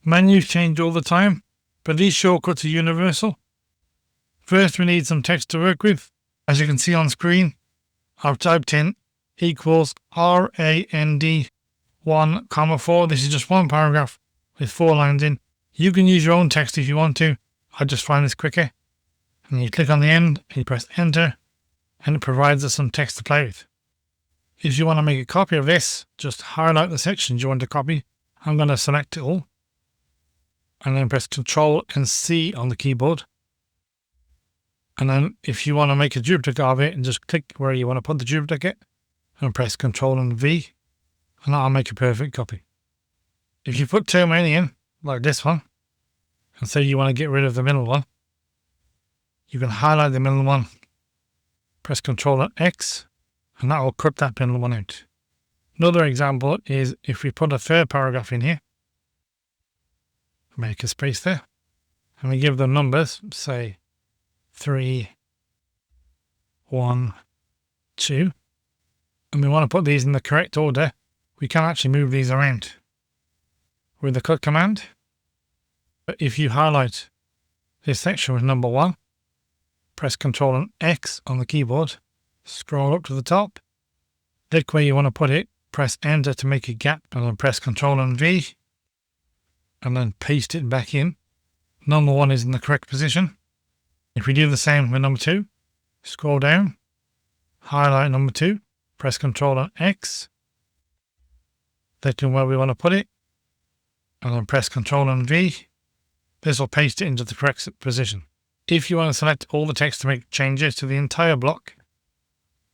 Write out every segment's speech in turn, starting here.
Menus change all the time, but these shortcuts are universal. First, we need some text to work with. As you can see on screen, I've typed in equals RAND 1,4. This is just one paragraph with 4 lines in. You can use your own text if you want to. I just find this quicker. And you click on the end, and you press enter, and it provides us some text to play with. If you want to make a copy of this, just highlight the sections you want to copy. I'm going to select it all, and then press Ctrl and C on the keyboard. And then if you want to make a duplicate of it, and just click where you want to put the duplicate and press Ctrl and V, and that'll make a perfect copy. If you put too many in, like this one, and say you want to get rid of the middle one, you can highlight the middle one, press Ctrl and X, and that will cut that middle one out. Another example is if we put a third paragraph in here, make a space there, and we give them numbers, say 3, 1, 2, and we want to put these in the correct order, we can actually move these around with the cut command. But if you highlight this section with number 1, press Ctrl and X on the keyboard, scroll up to the top, click where you want to put it, press enter to make a gap, and then press Ctrl and V, and then paste it back in. Number 1 is in the correct position. If we do the same with number 2, scroll down, highlight number 2, press Ctrl and X, click on where we want to put it, and then press Ctrl and V. This will paste it into the correct position. If you want to select all the text to make changes to the entire block,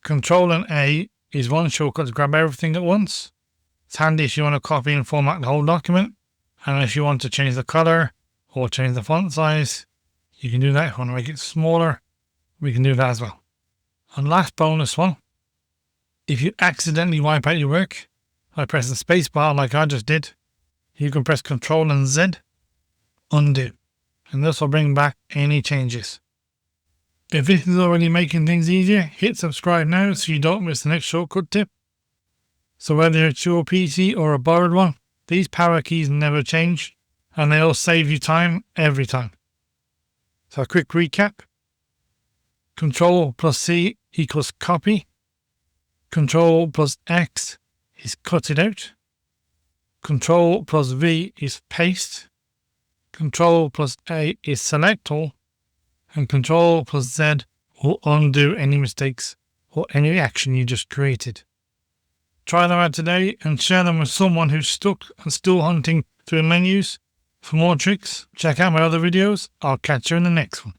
Ctrl and A is one shortcut to grab everything at once. It's handy if you want to copy and format the whole document, and if you want to change the color or change the font size, you can do that. If you want to make it smaller, we can do that as well. And last bonus one, if you accidentally wipe out your work by pressing the space bar like I just did, you can press Ctrl and Z, undo, and this will bring back any changes. If this is already making things easier, hit subscribe now so you don't miss the next shortcut tip. So whether it's your PC or a borrowed one, these power keys never change, and they'll save you time every time. So a quick recap. Ctrl plus C equals copy. Ctrl plus X is cut it out. Ctrl plus V is paste. Ctrl plus A is select all. And Ctrl plus Z will undo any mistakes or any action you just created. Try them out today and share them with someone who's stuck and still hunting through menus. For more tricks, check out my other videos. I'll catch you in the next one.